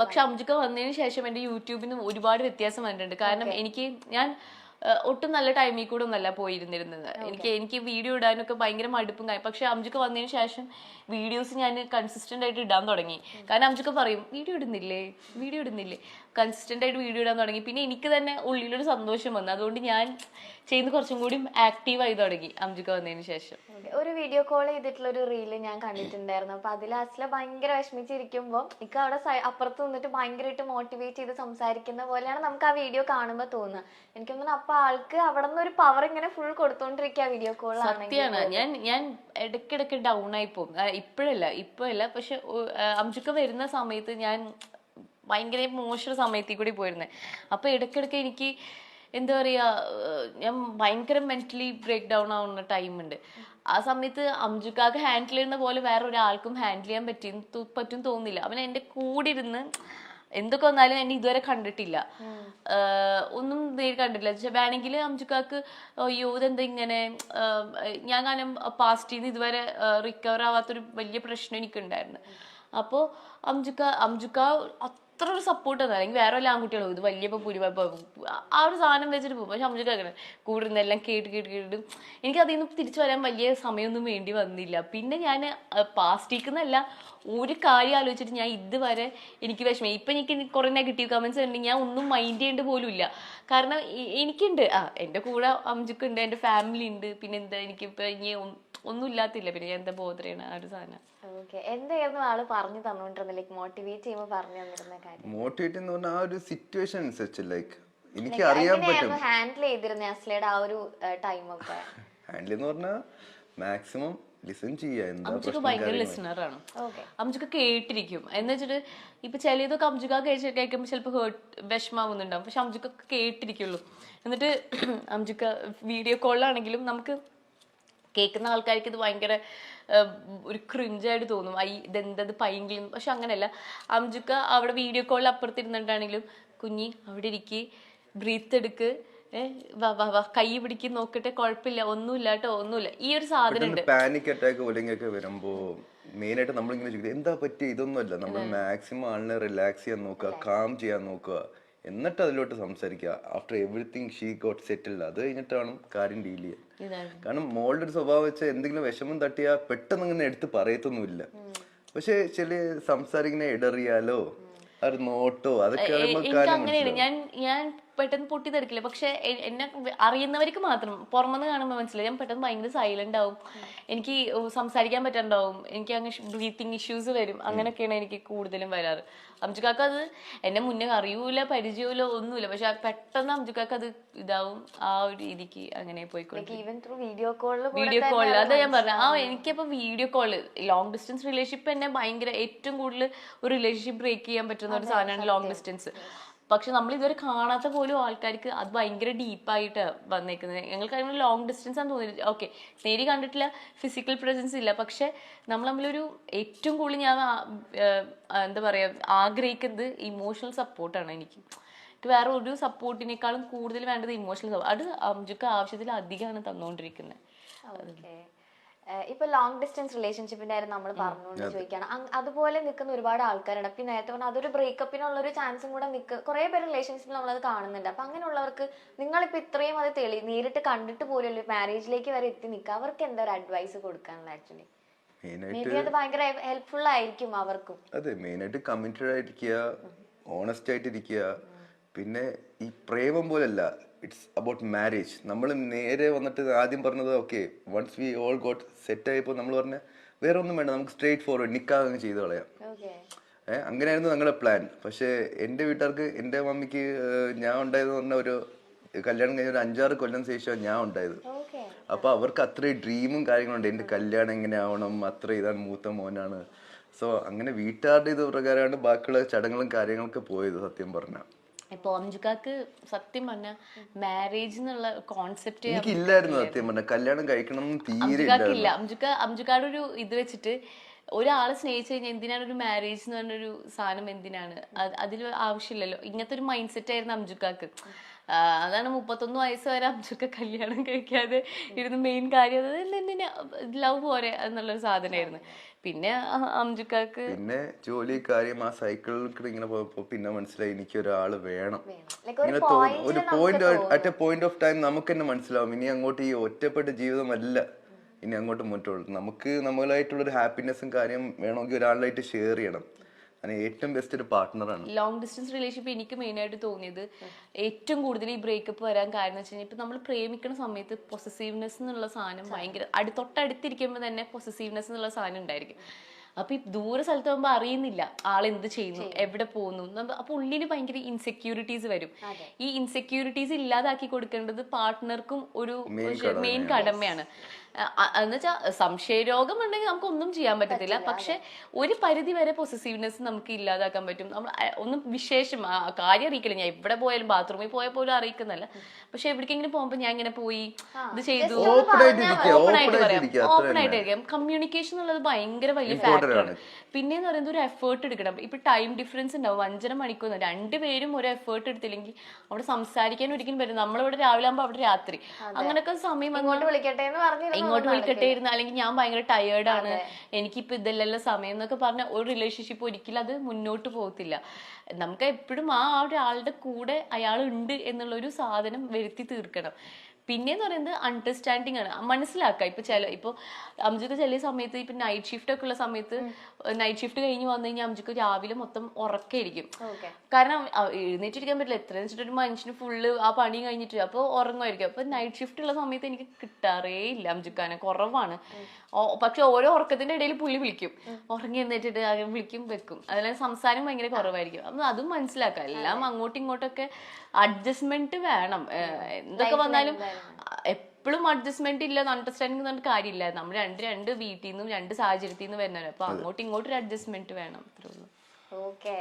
പക്ഷെ അംജുക്ക വന്നതിന് ശേഷം എന്റെ യൂട്യൂബിന് ഒരുപാട് വ്യത്യാസം വന്നിട്ടുണ്ട്. കാരണം ഞാൻ ഒട്ടും നല്ല ടൈമിൽ കൂടെ ഒന്നല്ല പോയിരുന്നിരുന്നത്. എനിക്ക് വീഡിയോ ഇടാനൊക്കെ ഭയങ്കര മടുപ്പും കാര്യം. പക്ഷെ അംജുക്ക വന്നതിന് ശേഷം വീഡിയോസ് ഞാൻ കൺസിസ്റ്റന്റ് ആയിട്ട് ഇടാൻ തുടങ്ങി. കാരണം അംജുക്ക പറയും വീഡിയോ ഇടുന്നില്ലേ കൺസിസ്റ്റന്റ് ആയിട്ട് വീഡിയോ ഇടാൻ തുടങ്ങി. പിന്നെ എനിക്ക് തന്നെ ഉള്ളിലൊരു സന്തോഷം വന്നു. അതുകൊണ്ട് ഞാൻ ചെയ്യുന്ന കുറച്ചും കൂടി ആക്റ്റീവ് ആയി തുടങ്ങി അംജുക്ക വന്നതിന് ശേഷം. ഒരു വീഡിയോ കോൾ ചെയ്തിട്ടുള്ള ഒരു റീല് ഞാൻ കണ്ടിട്ടുണ്ടായിരുന്നു. അപ്പൊ അതിൽ അസ്ല ഭയങ്കര വിഷമിച്ചിരിക്കുമ്പോ എനിക്ക് അവിടെ അപ്പുറത്ത് നിന്നിട്ട് ഭയങ്കരമായിട്ട് മോട്ടിവേറ്റ് ചെയ്ത് സംസാരിക്കുന്ന പോലെയാണ് നമുക്ക് ആ വീഡിയോ കാണുമ്പോൾ തോന്നുന്നത്. എനിക്ക് തോന്നുന്നു അപ്പൊ ആൾക്ക് അവിടെ നിന്ന് ഒരു പവർ ഇങ്ങനെ ഫുൾ കൊടുത്തോണ്ടിരിക്കുക വീഡിയോ കോൾ. സത്യമാണ്. ഞാൻ ഇടയ്ക്കിടയ്ക്ക് ഡൗൺ ആയി പോകും. ഇപ്പോഴല്ല പക്ഷെ അംജുക്ക വരുന്ന സമയത്ത് ഞാൻ ഭയങ്കര മോശം സമയത്തിൽ കൂടി പോയിരുന്നത്. അപ്പൊ ഇടയ്ക്കിടയ്ക്ക് എനിക്ക് എന്താ പറയാ, ഞാൻ ഭയങ്കര മെന്റലി ബ്രേക്ക് ഡൗൺ ആവുന്ന ടൈമുണ്ട്. ആ സമയത്ത് അംജുക്കാക്ക് ഹാൻഡിൽ ചെയ്യുന്ന പോലെ വേറെ ഒരാൾക്കും ഹാൻഡിൽ ചെയ്യാൻ പറ്റും തോന്നുന്നില്ല. അവൻ എന്റെ കൂടെ ഇരുന്ന് എന്തൊക്കെ വന്നാലും എന്നെ ഇതുവരെ കണ്ടിട്ടില്ല, ഒന്നും നേരി കണ്ടിട്ടില്ല. വേണമെങ്കിൽ അംജുക്കാക്ക് അയ്യോ ഇതെന്താ ഇങ്ങനെ, ഞാൻ കാരണം പാസ്റ്റിൽ നിന്ന് ഇതുവരെ റിക്കവർ ആവാത്തൊരു വലിയ പ്രശ്നം എനിക്കുണ്ടായിരുന്നു. അപ്പോൾ അംജുക്ക അത്ര ഒരു സപ്പോർട്ട് തന്നെ. അല്ലെങ്കിൽ വേറെ വല്ല ആൺകുട്ടികളോ ഇത് വലിയ ആ ഒരു സാധനം വെച്ചിട്ട് പോകും. പക്ഷെ അംജുക്ക അങ്ങനെ കൂടെ ഇരുന്നെല്ലാം കേട്ട് എനിക്ക് അതിൽ നിന്ന് തിരിച്ചു വരാൻ വലിയ സമയമൊന്നും വേണ്ടി വന്നില്ല. പിന്നെ ഞാൻ പാസ്റ്റിക്കുന്നല്ല ഒരു കാര്യം ആലോചിച്ചിട്ട് ഞാൻ ഇതുവരെ എനിക്ക് വിഷമം. ഇപ്പം എനിക്ക് കുറെ നെഗറ്റീവ് കമന്റ്സ് ഉണ്ടെങ്കിൽ ഞാൻ ഒന്നും മൈൻഡ് ചെയ്യേണ്ട പോലും ഇല്ല. കാരണം എനിക്കുണ്ട്, എൻ്റെ കൂടെ അംജുക്കുണ്ട്, എൻ്റെ ഫാമിലി ഉണ്ട്. പിന്നെ എന്താ എനിക്കിപ്പോൾ ഇനി ഒന്നും ഇല്ലാത്തില്ല. പിന്നെ ഞാൻ എന്താ ബോധറയാണ് ആ ഒരു സാധനം. എന്തായിരുന്നു ആള് പറഞ്ഞു തന്നോണ്ടിരുന്നത്, ലൈക്ക് മോട്ടിവേറ്റ് ചെയ്യുമ്പോൾ പറഞ്ഞു തന്നിരുന്ന കാര്യം? മോട്ടിവേറ്റ് എന്ന് പറഞ്ഞാൽ ആ ഒരു സിറ്റുവേഷൻ അനുസരിച്ച് ലൈക്ക് എനിക്ക് അറിയാൻ പറ്റും ഹാൻഡിൽ ചെയ്തിരുന്ന അസ്ലയുടെ ആ ഒരു ടൈം ഒക്കെ. ഹാൻഡിൽ എന്ന് പറഞ്ഞാൽ മാക്സിമം ലിസൺ ചെയ്യാ. അംജുക്ക ഭയങ്കര ലിസണറാണ്. അംജുക്ക കേട്ടിരിക്കും. എന്ന് വെച്ചിട്ട് ഇപ്പൊ ചിലതൊക്കെ അംജുക്ക കേൾക്കുമ്പോൾ ചിലപ്പോൾ വിഷമാവുന്നുണ്ടാവും. പക്ഷെ അംജുക്ക കേട്ടിരിക്കുള്ളൂ. എന്നിട്ട് അംജുക്ക വീഡിയോ കോളിലാണെങ്കിലും നമുക്ക് കേൾക്കുന്ന ആൾക്കാർക്ക് ഇത് ഭയങ്കര ഒരു ക്രിഞ്ചായിട്ട് തോന്നും, ഇതെന്തത് പൈങ്കിലും. പക്ഷെ അങ്ങനെയല്ല. അംജുക്ക അവിടെ വീഡിയോ കോളിൽ അപ്പുറത്തിരുന്നിട്ടാണെങ്കിലും കുഞ്ഞി അവിടെ ഇരിക്ക്, ബ്രീത്ത് എടുക്ക്, കൈ പിടിക്ക്, നോക്കട്ടെ, കുഴപ്പമില്ല, ഒന്നുമില്ല കേട്ടോ, ഒന്നുമില്ല. ഈ ഒരു സാധനം ഉണ്ട്. പാനിക് അറ്റാക്ക് പോലെയൊക്കെ വരുമ്പോ മെയിൻ ആയിട്ട് നമ്മളിങ്ങനെ ചോദിക്കുന്നത് എന്താ പറ്റിയ, ഇതൊന്നുമല്ല. നമ്മൾ മാക്സിമം ആളിനെ റിലാക്സ് ചെയ്യാൻ നോക്കുക, കാം ചെയ്യാൻ നോക്കുക, എന്നിട്ട് അതിലോട്ട് സംസാരിക്കുക. After everything she got settled, അത് കഴിഞ്ഞിട്ടാണ് കാര്യം ഡീൽ ചെയ്യുക. കാരണം മോളുടെ ഒരു സ്വഭാവം വെച്ചാൽ എന്തെങ്കിലും വിഷമം തട്ടിയാൽ പെട്ടെന്ന് ഇങ്ങനെ എടുത്ത് പറയത്തൊന്നുമില്ല. പക്ഷെ ചില സംസാരിക്കുന്ന ഇടറിയാലോ ഒരു നോട്ടോ അതൊക്കെ അങ്ങനെയാണ്. ഞാൻ പെട്ടെന്ന് പൊട്ടിത്തെറിക്കില്ല. പക്ഷെ എന്നെ അറിയുന്നവർക്ക് മാത്രം പുറമെന്ന് കാണുമ്പോൾ മനസ്സിലായി. ഞാൻ പെട്ടെന്ന് ഭയങ്കര സൈലന്റ് ആവും, എനിക്ക് സംസാരിക്കാൻ പറ്റാണ്ടാവും, എനിക്ക് അങ്ങ് ബ്രീത്തിങ് ഇഷ്യൂസ് വരും. അങ്ങനെയൊക്കെയാണ് എനിക്ക് കൂടുതലും വരാറ്. അംജുക്കാക്ക് അത് എന്നെ മുന്നേ അറിയൂല, പരിചയമില്ല, ഒന്നുമില്ല. പക്ഷെ പെട്ടെന്ന് അംജുക്കാക്ക് അത് ഇതാവും. ആ ഒരു രീതിക്ക് അങ്ങനെ പോയിക്കോട്ടെ. വീഡിയോ കോളിൽ അതാ ഞാൻ പറഞ്ഞ എനിക്കിപ്പോ video call long distance relationship എന്നെ ഭയങ്കര ഏറ്റവും കൂടുതൽ ഒരു റിലേഷൻഷിപ്പ് ബ്രേക്ക് ചെയ്യാൻ പറ്റുന്ന ഒരു സാധനമാണ് ലോങ് ഡിസ്റ്റൻസ്. പക്ഷെ നമ്മൾ ഇതുവരെ കാണാത്ത പോലും ആൾക്കാർക്ക് അത് ഭയങ്കര ഡീപ്പായിട്ട് വന്നേക്കുന്നത്. ഞങ്ങൾക്ക് അതിന് ലോങ് ഡിസ്റ്റൻസ് ആണെന്ന് തോന്നിയില്ല. ഓക്കെ, നേരി കണ്ടിട്ടില്ല, ഫിസിക്കൽ പ്രസൻസ് ഇല്ല. പക്ഷെ നമ്മൾ തമ്മിലൊരു ഏറ്റവും കൂടുതൽ ഞാൻ എന്താ പറയാ ആഗ്രഹിക്കുന്നത് ഇമോഷണൽ സപ്പോർട്ടാണ്. എനിക്ക് വേറെ ഒരു സപ്പോർട്ടിനേക്കാളും കൂടുതൽ വേണ്ടത് ഇമോഷണൽ സപ്പോർട്ട്. അത് അംജുക്ക ആവശ്യത്തിൽ അധികമാണ് തന്നുകൊണ്ടിരിക്കുന്നത്. ഇപ്പൊ ലോങ് ഡിസ്റ്റൻസ് റിലേഷൻഷിപ്പിന്റെ കാര്യം നമ്മൾ പറഞ്ഞുകൊണ്ട് ചോദിക്കുകയാണ്. അതുപോലെ നിൽക്കുന്ന ഒരുപാട് ആൾക്കാരുണ്ട്. അപ്പൊ നേരത്തെ പറഞ്ഞാൽ അതൊരു ബ്രേക്കപ്പിനുള്ള ഒരു ചാൻസും കൂടെ കുറെ പേര് റിലേഷൻഷിപ്പിൽ നമ്മളത് കാണുന്നുണ്ട്. അപ്പൊ അങ്ങനെയുള്ളവർക്ക് നിങ്ങളിപ്പോ ഇത്രയും അത് നേരിട്ട് കണ്ടിട്ട് പോലും മാരേജിലേക്ക് വരെ എത്തി നിൽക്കുക, അവർക്ക് എന്താ ഒരു അഡ്വൈസ് കൊടുക്കാനുള്ള? ആക്ച്വലി അത് ഭയങ്കര ഹെൽപ്ഫുൾ ആയിരിക്കും അവർക്കും. അതെ, മെയിനായിട്ട് കമ്മിറ്റഡ് ആയിരിക്കുക, ഓണസ്റ്റ് ആയിട്ടിരിക്കുക. പിന്നെ ഈ പ്രേമം പോലല്ല, ഇറ്റ്സ് അബൌട്ട് മാരേജ്. നമ്മൾ നേരെ വന്നിട്ട് ആദ്യം പറഞ്ഞത് okay once we all got set ആയപ്പോൾ നമ്മൾ പറഞ്ഞ വേറെ ഒന്നും വേണ്ട, നമുക്ക് സ്ട്രേറ്റ് ഫോർവേഡ് നിക്കാഹ് ചെയ്ത് കളയാം. അങ്ങനെയായിരുന്നു ഞങ്ങളുടെ പ്ലാൻ. പക്ഷെ എൻ്റെ വീട്ടുകാർക്ക്, എൻ്റെ മമ്മിക്ക് ഞാൻ ഉണ്ടായതെന്ന് പറഞ്ഞ ഒരു കല്യാണം കഴിഞ്ഞ ഒരു 5-6 കൊല്ലം ശേഷമാണ് ഞാൻ ഉണ്ടായത്. അപ്പൊ അവർക്ക് അത്രയും ഡ്രീമും കാര്യങ്ങളുണ്ട്, എൻ്റെ കല്യാണം എങ്ങനെ ആവണം, അത്ര ഇതാണ്, മൂത്ത മോനാണ്. സോ അങ്ങനെ വീട്ടുകാരുടെ ഇത് പ്രകാരമാണ് ബാക്കിയുള്ള ചടങ്ങുകളും കാര്യങ്ങളൊക്കെ പോയത്. സത്യം പറഞ്ഞാൽ ഇപ്പൊ അംജുക്കാക്ക് സത്യം പറഞ്ഞ മാരേജ് എന്നുള്ള കോൺസെപ്റ്റ് എനിക്കില്ലായിരുന്നു. സത്യം പറഞ്ഞ കല്യാണം കഴിക്കണം തീരെ ഇല്ല. അംജുക്കാട് ഒരു ഇത് വെച്ചിട്ട് ഒരാളെ സ്നേഹിച്ചു കഴിഞ്ഞാൽ എന്തിനാണ് ഒരു മാരേജ് എന്ന് പറഞ്ഞൊരു സാധനം, എന്തിനാണ് അതിൽ ആവശ്യമില്ലല്ലോ. ഇങ്ങനത്തെ ഒരു മൈൻഡ് സെറ്റ് ആയിരുന്നു അംജുക്കാക്ക്. അതാണ് 31 വയസ്സ് വരെ അംജുക്ക കല്യാണം കഴിക്കാതെ ഇരുന്ന് മെയിൻ കാര്യം എന്തിനാ ലവ് പോരെ എന്നുള്ളൊരു സാധനമായിരുന്നു. പിന്നെ അംജുക്കാക്ക് പിന്നെ ജോലി കാര്യം ആ സൈക്കിളിൽ ഇങ്ങനെ പോയപ്പോ പിന്നെ മനസ്സിലായി എനിക്ക് ഒരാള് വേണം. ഇങ്ങനെ ഒരു point at A point of time നമുക്ക് തന്നെ മനസ്സിലാവും ഇനി അങ്ങോട്ട് ഈ ഒറ്റപ്പെട്ട ജീവിതമല്ല ഇനി അങ്ങോട്ട് മുന്നോട്ടുള്ളൂ. നമുക്ക് നമ്മളായിട്ടുള്ള ഒരു ഹാപ്പിനെസ്സും കാര്യം വേണമെങ്കിൽ ഒരാളായിട്ട് ഷെയർ ചെയ്യണം. അങ്ങനെ ഏറ്റവും ബെസ്റ്റ് ഒരു പാർട്ട്ണറാണ്. ലോങ് ഡിസ്റ്റൻസ് റിലേഷൻഷിപ്പ് എനിക്ക് മെയിനായിട്ട് തോന്നിയത് ഏറ്റവും കൂടുതൽ ഈ ബ്രേക്കപ്പ് വരാൻ കാരണം എന്ന് വെച്ച് കഴിഞ്ഞാൽ ഇപ്പം നമ്മൾ പ്രേമിക്കുന്ന സമയത്ത് പൊസസീവ്നെസ് എന്നുള്ള സാധനം ഭയങ്കര തൊട്ടടുത്തിരിക്കുമ്പോൾ തന്നെ പൊസസീവ്നെസ് എന്നുള്ള സാധനം ഉണ്ടായിരിക്കും. അപ്പൊ ഈ ദൂര സ്ഥലത്ത് പോകുമ്പോൾ അറിയുന്നില്ല ആളെന്ത് ചെയ്യുന്നു, എവിടെ പോകുന്നു. അപ്പൊ ഉള്ളിൽ ഭയങ്കര ഇൻസെക്യൂരിറ്റീസ് വരും. ഈ ഇൻസെക്യൂരിറ്റീസ് ഇല്ലാതാക്കി കൊടുക്കേണ്ടത് പാർട്ട്ണർക്കും ഒരു മെയിൻ കടമയാണ്. എന്നുവെച്ചാൽ സംശയരോഗം ഉണ്ടെങ്കിൽ നമുക്ക് ഒന്നും ചെയ്യാൻ പറ്റത്തില്ല. പക്ഷെ ഒരു പരിധി വരെ പൊസസീവ്നെസ് നമുക്ക് ഇല്ലാതാക്കാൻ പറ്റും. നമ്മൾ ഒന്നും വിശേഷം കാര്യം അറിയിക്കില്ല. ഞാൻ എവിടെ പോയാലും ബാത്റൂമിൽ പോയാൽ പോലും അറിയിക്കുന്നല്ല. പക്ഷെ എവിടേക്കെങ്കിലും പോകുമ്പോൾ ഞാൻ ഇങ്ങനെ പോയി ഇത് ചെയ്തു ഓപ്പൺ ആയിട്ട് ഇരിക്കാം. കമ്മ്യൂണിക്കേഷൻ എന്നുള്ളത് ഭയങ്കര വലിയ ഫാക്ടറാണ്. പിന്നെന്ന് പറയുന്നത് ഒരു എഫേർട്ട് എടുക്കണം. ഇപ്പൊ ടൈം ഡിഫറൻസ് ഉണ്ടാവും 5.5 മണിക്കൂർ. രണ്ടുപേരും ഒരു എഫേർട്ട് എടുത്തില്ലെങ്കിൽ അവിടെ സംസാരിക്കാൻ ഒരിക്കലും വരും. നമ്മളിവിടെ രാവിലെ ആകുമ്പോൾ അവിടെ രാത്രി. അങ്ങനൊക്കെ സമയം ഇങ്ങോട്ട് വിളിക്കട്ടെ എന്ന് പറഞ്ഞു ഇങ്ങോട്ട് വിളിക്കട്ടെ ഇരുന്ന്, അല്ലെങ്കിൽ ഞാൻ ഭയങ്കര ടയേർഡാണ് എനിക്കിപ്പോ ഇതല്ലല്ലോ സമയം എന്നൊക്കെ പറഞ്ഞ ഒരു റിലേഷൻഷിപ്പ് ഒരിക്കലും അത് മുന്നോട്ട് പോകത്തില്ല. നമുക്ക് എപ്പോഴും ആ ഒരാളുടെ കൂടെ അയാൾ ഉണ്ട് എന്നുള്ളൊരു സാധനം വരുത്തി തീർക്കണം. പിന്നെന്ന് പറയുന്നത് അണ്ടർസ്റ്റാൻഡിങ് ആണ്, മനസ്സിലാക്കുക. ഇപ്പൊ അംജുക്ക് ചില സമയത്ത് ഇപ്പൊ നൈറ്റ് ഷിഫ്റ്റ് ഒക്കെ ഉള്ള സമയത്ത് നൈറ്റ് ഷിഫ്റ്റ് കഴിഞ്ഞ് വന്നു കഴിഞ്ഞാൽ അംജുക്ക് രാവിലെ മൊത്തം ഉറക്കായിരിക്കും. കാരണം എഴുന്നേറ്റിരിക്കാൻ പറ്റില്ല. എത്രയെന്ന് വെച്ചിട്ട് ഒരു മനുഷ്യന് ഫുള്ള് ആ പണി കഴിഞ്ഞിട്ട് അപ്പോൾ ഉറങ്ങുമായിരിക്കും. അപ്പൊ നൈറ്റ് ഷിഫ്റ്റ് ഉള്ള സമയത്ത് എനിക്ക് കിട്ടാറേ ഇല്ല അംജുക്കാനെ, കുറവാണ്. പക്ഷെ ഓരോ ഉറക്കത്തിന്റെ ഇടയിൽ പുള്ളി വിളിക്കും, ഉറങ്ങി എഴുന്നേറ്റിട്ട് വിളിക്കും വെക്കും. അതിൽ സംസാരം ഭയങ്കര കുറവായിരിക്കും. അപ്പൊ അതും മനസ്സിലാക്കാം. എല്ലാം അങ്ങോട്ടും ഇങ്ങോട്ടൊക്കെ അഡ്ജസ്റ്റ്മെന്റ് വേണം. എന്തൊക്കെ വന്നാലും എപ്പോഴും അഡ്ജസ്റ്റ്മെന്റ് ഇല്ല, അണ്ടർസ്റ്റാൻഡിങ് പറഞ്ഞ കാര്യമില്ല. നമ്മൾ രണ്ട് വീട്ടിൽ നിന്നും രണ്ട് സാഹചര്യത്തിൽ നിന്ന് വരുന്നവർ. അപ്പൊ അങ്ങോട്ടും ഇങ്ങോട്ടും ഒരു അഡ്ജസ്റ്റ്മെന്റ് വേണം. അത്രേ ഉള്ളൂ. ഓക്കെ.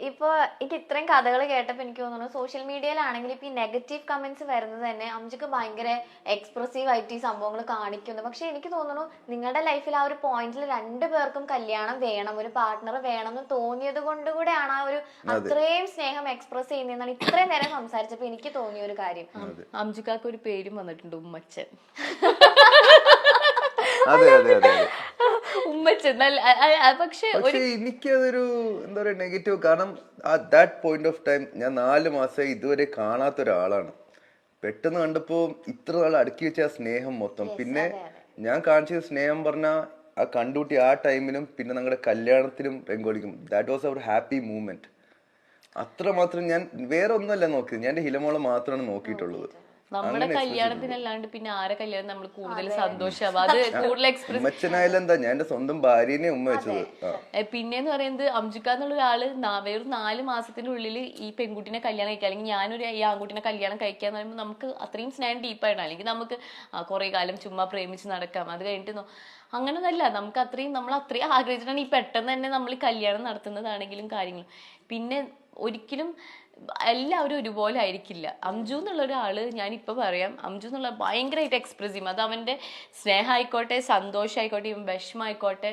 ഇപ്പൊ എനിക്ക് ഇത്രയും കഥകൾ കേട്ടപ്പോൾ എനിക്ക് തോന്നുന്നു സോഷ്യൽ മീഡിയയിലാണെങ്കിൽ ഇപ്പൊ ഈ നെഗറ്റീവ് കമന്റ്സ് വരുന്നത് തന്നെ അംജുക്ക് ഭയങ്കര എക്സ്പ്രസീവ് ആയിട്ട് ഈ സംഭവങ്ങൾ കാണിക്കുന്നു. പക്ഷെ എനിക്ക് തോന്നുന്നു നിങ്ങളുടെ ലൈഫിൽ ആ ഒരു പോയിന്റിൽ രണ്ടുപേർക്കും കല്യാണം വേണം, ഒരു പാർട്ട്ണർ വേണം എന്ന് തോന്നിയത് കൊണ്ട് കൂടെയാണ് ആ ഒരു അത്രയും സ്നേഹം എക്സ്പ്രസ് ചെയ്യുന്നതെന്നാണ് ഇത്രയും നേരം സംസാരിച്ചപ്പോ എനിക്ക് തോന്നിയ ഒരു കാര്യം. അംജുക്കാക്ക് ഒരു പേരും വന്നിട്ടുണ്ട്, ഉമ്മച്ചൻ. അതെ അതെ അതെ ഉമ്മച്ചൻ. പക്ഷെ എനിക്കതൊരു എന്താ പറയാ നെഗറ്റീവ്. കാരണം ദാറ്റ് പോയിന്റ് ഓഫ് ടൈം ഞാൻ 4 മാസം ഇതുവരെ കാണാത്ത ഒരാളാണ്. പെട്ടെന്ന് കണ്ടപ്പോ ഇത്ര നാൾ അടുക്കി വെച്ച ആ സ്നേഹം മൊത്തം, പിന്നെ ഞാൻ കാണിച്ച സ്നേഹം പറഞ്ഞ ആ കണ്ടുകൂട്ടി ആ ടൈമിലും പിന്നെ ഞങ്ങളുടെ കല്യാണത്തിലും പെങ്കോളിക്കും that was our happy moment. അത്രമാത്രം ഞാൻ വേറെ ഒന്നുമല്ല നോക്കിയത്, ഞാൻ എന്റെ ഹിലമോളെ മാത്രമാണ് നോക്കിയിട്ടുള്ളത്. നമ്മുടെ കല്യാണത്തിനല്ലാണ്ട് പിന്നെ ആരെ കല്യാണം നമ്മൾ കൂടുതൽ സന്തോഷമാവും, അത് കൂടുതൽ എക്സ്പ്രസ്. ഞാൻ എന്റെ സ്വന്തം ഭാര്യനെ ഉമ്മ വെച്ചത്. പിന്നെന്ന് പറയുന്നത് അംജുക്ക എന്നുള്ള ഒരാള് വെറും 4 മാസത്തിനുള്ളിൽ ഈ പെൺകുട്ടിനെ കല്യാണം കഴിക്കുക, അല്ലെങ്കിൽ ഞാനൊരു ഈ ആൺകുട്ടിനെ കല്യാണം കഴിക്കുക എന്ന് പറയുമ്പോൾ നമുക്ക് അത്രയും സ്നേഹം ഡീപ്പായിട്ടാണ്. അല്ലെങ്കിൽ നമുക്ക് കുറെ കാലം ചുമ്മാ പ്രേമിച്ച് നടക്കാം, അത് കഴിഞ്ഞിട്ട് അങ്ങനെയൊന്നല്ല. നമുക്ക് നമ്മൾ അത്രയും ആഗ്രഹിച്ചിട്ടാണ് ഈ പെട്ടെന്ന് തന്നെ നമ്മൾ കല്യാണം നടത്തുന്നതാണെങ്കിലും കാര്യങ്ങളും. പിന്നെ ഒരിക്കലും എല്ലാവരും ഒരുപോലെ ആയിരിക്കില്ല. അംജു എന്നുള്ള ഒരാള്, ഞാനിപ്പോ പറയാം, അംജു എന്നുള്ള ഭയങ്കരമായിട്ട് എക്സ്പ്രസ് ചെയ്യും. അത് അവന്റെ സ്നേഹമായിക്കോട്ടെ, സന്തോഷമായിക്കോട്ടെ, വിഷമമായിക്കോട്ടെ,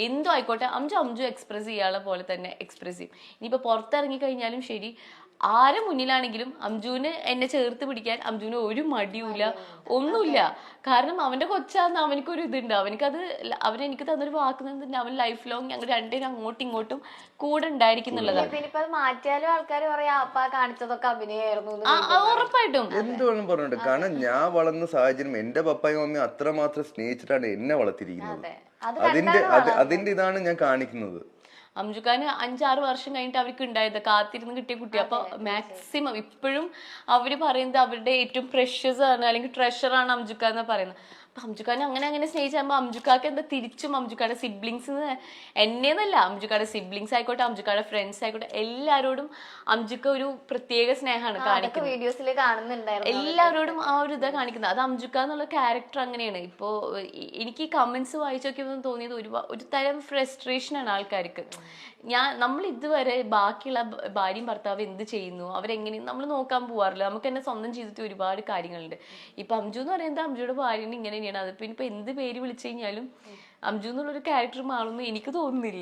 എന്തോ ആയിക്കോട്ടെ, അംജു എക്സ്പ്രസ് ചെയ്യാനുള്ള പോലെ തന്നെ എക്സ്പ്രസ് ചെയ്യും. ഇനിയിപ്പോ പുറത്തിറങ്ങി കഴിഞ്ഞാലും ശരി, ആരെ മുന്നിലാണെങ്കിലും അംജുവിന് എന്നെ ചേർത്ത് പിടിക്കാൻ അംജുവിന് ഒരു മടിയുമില്ല, ഒന്നുമില്ല. കാരണം അവന്റെ കൊച്ചാന്ന് അവനക്കൊരു ഇതുണ്ട്. അവനെനിക്ക് തന്നൊരു വാക്കുന്നുണ്ട്, അവൻ ലൈഫ് ലോങ് ഞങ്ങൾ രണ്ടുപേരും അങ്ങോട്ടും ഇങ്ങോട്ടും കൂടെ ഉണ്ടായിരിക്കുന്നുള്ളതാണ്. പിന്നെ മാറ്റിയാലും ആൾക്കാർ പറയാ അപ്പ കാണിച്ചതൊക്കെ അഭിനയായിരുന്നു. ഉറപ്പായിട്ടും എന്തുവേണം പറഞ്ഞിട്ട്. കാരണം ഞാൻ വളർന്ന സാഹചര്യം എന്റെ പപ്പായും മമ്മിയും അത്രമാത്രം സ്നേഹിച്ചിട്ടാണ് എന്നെ വളർത്തിയിരിക്കുന്നത്. അതിന്റെ ഇതാണ് ഞാൻ കാണിക്കുന്നത്. അംജുഖാന് 5-6 വർഷം കഴിഞ്ഞിട്ട് അവർക്ക് ഉണ്ടായത് കാത്തിരുന്ന് കിട്ടിയ കുട്ടി. അപ്പൊ മാക്സിമം ഇപ്പോഴും അവര് പറയുന്നത് അവരുടെ ഏറ്റവും പ്രഷ്യസ് ആണ്, അല്ലെങ്കിൽ ട്രഷറാണ് അംജുക്ക എന്ന് പറയുന്നത്. അപ്പൊ അംജുഖാനെ അങ്ങനെ സ്നേഹിച്ചാകുമ്പോ അംജുക്കാക്ക് എന്താ തിരിച്ചും അംജുക്കാടെ സിബ്ലിങ്സ്, എന്നെന്നല്ല, അംജുക്കാടെ സിബ്ലിങ്സ് ആയിക്കോട്ടെ, അംജുക്കാടെ ഫ്രണ്ട്സ് ആയിക്കോട്ടെ, എല്ലാവരോടും അംജുക്ക ഒരു പ്രത്യേക സ്നേഹമാണ് കാണിക്കുന്നത്. വീഡിയോസിൽ കാണുന്നുണ്ടായിരുന്നു, എല്ലാവരോടും ആ ഒരു ഇതാ കാണിക്കുന്നത്. അത് അംജുക്ക എന്നുള്ള ക്യാരക്ടർ അങ്ങനെയാണ്. ഇപ്പോ എനിക്ക് ഈ കമന്റ്സ് വായിച്ചു നോക്കിയപ്പോൾ തോന്നിയത് ഒരു തരം ഫ്രസ്ട്രേഷൻ ആണ് ആൾക്കാർക്ക്. നമ്മൾ ഇതുവരെ ബാക്കിയുള്ള ഭാര്യയും ഭർത്താവ് എന്ത് ചെയ്യുന്നു, അവരെങ്ങനെയും നമ്മൾ നോക്കാൻ പോവാറില്ല. നമുക്ക് തന്നെ സ്വന്തം ജീവിതത്തിൽ ഒരുപാട് കാര്യങ്ങളുണ്ട്. ഇപ്പൊ അംജു എന്ന് പറയുന്നത് അംജുയുടെ ഭാര്യനെ ഇങ്ങനെ തന്നെയാണ്. അതിപ്പോ ഇനിയിപ്പോ എന്ത് പേര് വിളിച്ചു കഴിഞ്ഞാലും അംജു എന്നുള്ളൊരു ക്യാരക്ടർ മാറുമെന്ന് എനിക്ക് തോന്നുന്നില്ല.